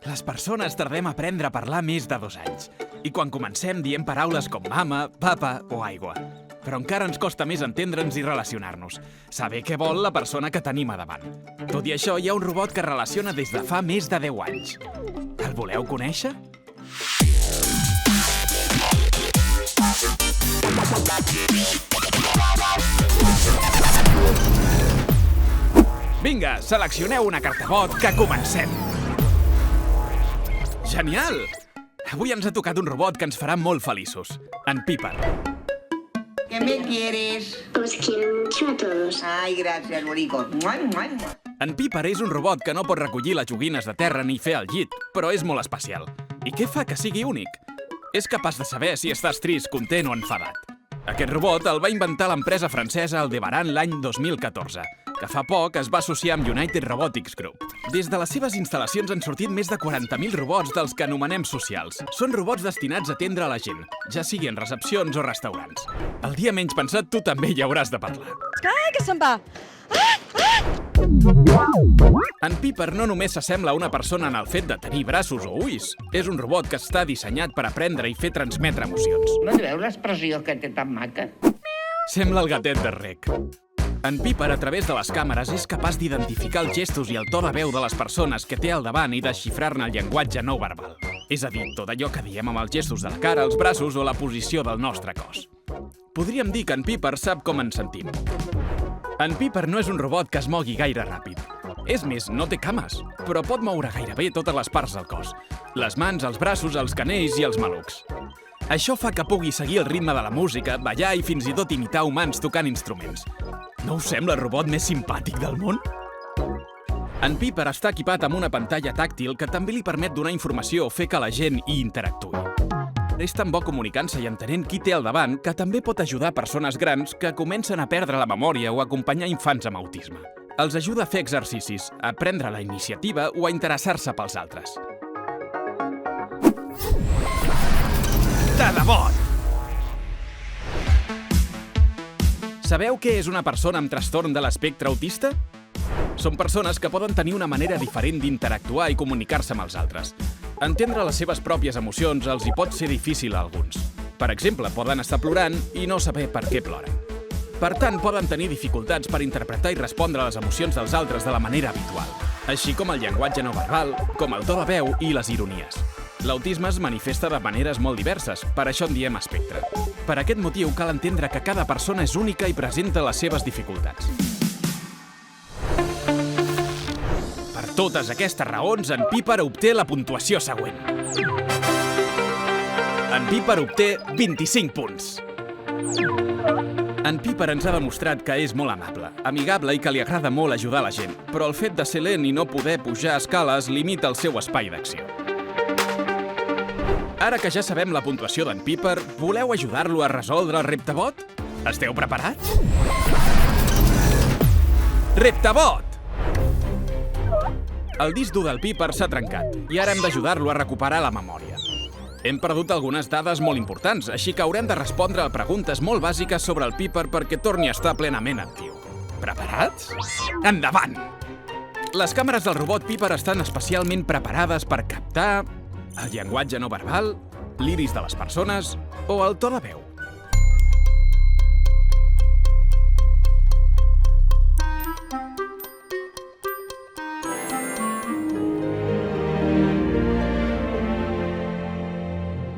Les persones tardem a aprendre a parlar més de 2 anys. I quan comencem diem paraules com mama, papa o aigua. Però encara ens costa més entendre'ns i relacionar-nos. Saber què vol la persona que tenim a davant. Tot i això, hi ha un robot que relaciona des de fa més de 10 anys. El voleu conèixer? Vinga, seleccioneu una carta vot que comencem! Genial! Avui ens ha tocat un robot que ens farà molt feliços. En Piper. ¿Qué me quieres? Os quiero mucho a todos. Ay, gracias, bonico. ¡Mua, mua, mua! En Piper és un robot que no pot recollir les joguines de terra ni fer el llit, però és molt especial. I què fa que sigui únic? És capaç de saber si estàs trist, content o enfadat. Aquest robot el va inventar l'empresa francesa Aldebaran l'any 2014, que fa poc es va associar amb United Robotics Group. Des de les seves instal·lacions han sortit més de 40.000 robots dels que anomenem socials. Són robots destinats a atendre a la gent, ja sigui en recepcions o restaurants. El dia menys pensat tu també hi hauràs de parlar. Ai, que se'n va! En Piper no només s'assembla a una persona en el fet de tenir braços o ulls. És un robot que està dissenyat per aprendre i fer transmetre emocions. No et veus l'expressió que té tan maca? Sembla el gatet de Rec. En Piper, a través de les càmeres, és capaç d'identificar els gestos i el to de veu de les persones que té al davant i desxifrar-ne el llenguatge no verbal. És a dir, tot allò que diem amb els gestos de la cara, els braços o la posició del nostre cos. Podríem dir que en Piper sap com ens sentim. En Piper no és un robot que es mogui gaire ràpid. És més, no té cames, però pot moure gairebé totes les parts del cos. Les mans, els braços, els canells i els malucs. Això fa que pugui seguir el ritme de la música, ballar i fins i tot imitar humans tocant instruments. No us sembla el robot més simpàtic del món? En Piper està equipat amb una pantalla tàctil que també li permet donar informació o fer que la gent hi interactuï. És tan bo comunicant-se i entenent qui té al davant que també pot ajudar persones grans que comencen a perdre la memòria o acompanyar infants amb autisme. Els ajuda a fer exercicis, a prendre la iniciativa o a interessar-se pels altres. De debò! Sabeu què és una persona amb trastorn de l'espectre autista? Són persones que poden tenir una manera diferent d'interactuar i comunicar-se amb els altres. Entendre les seves pròpies emocions els hi pot ser difícil a alguns. Per exemple, poden estar plorant i no saber per què ploren. Per tant, poden tenir dificultats per interpretar i respondre a les emocions dels altres de la manera habitual, així com el llenguatge no verbal, com el to de veu i les ironies. L'autisme es manifesta de maneres molt diverses, per això en diem espectre. Per aquest motiu cal entendre que cada persona és única i presenta les seves dificultats. Per totes aquestes raons, en Piper obté la puntuació següent. En Piper obté 25 punts. En Piper ens ha demostrat que és molt amable, amigable i que li agrada molt ajudar la gent, però el fet de ser lent i no poder pujar escales limita el seu espai d'acció. Ara que ja sabem la puntuació d'en Piper, voleu ajudar-lo a resoldre el reptebot? Esteu preparats? Reptebot! El disc dur del Piper s'ha trencat i ara hem d'ajudar-lo a recuperar la memòria. Hem perdut algunes dades molt importants, així que haurem de respondre a preguntes molt bàsiques sobre el Piper perquè torni a estar plenament actiu. Preparats? Endavant! Les càmeres del robot Piper estan especialment preparades per captar el llenguatge no verbal, l'iris de les persones o el to de veu.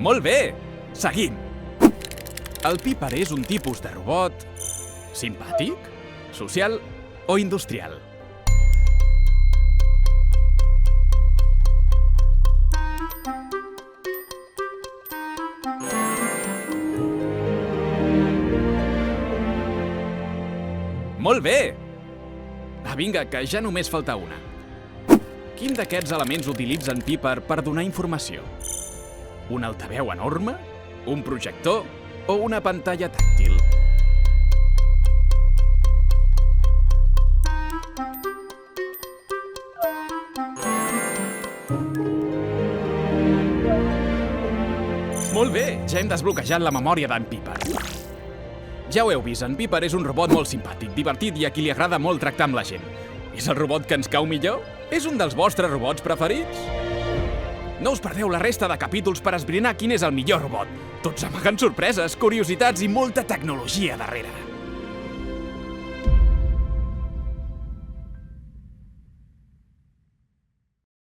Molt bé! Seguim! El Piper és un tipus de robot simpàtic, social o industrial. Molt bé! Vinga, que ja només falta una. Quin d'aquests elements utilitza en Piper per donar informació? Un altaveu enorme? Un projector? O una pantalla tàctil? Molt bé, ja hem desbloquejat la memòria d'en Piper. Ja ho heu vist, en Piper és un robot molt simpàtic, divertit i a qui li agrada molt tractar amb la gent. És el robot que ens cau millor? És un dels vostres robots preferits? No us perdeu la resta de capítols per esbrinar quin és el millor robot. Tots amagant sorpreses, curiositats i molta tecnologia darrere.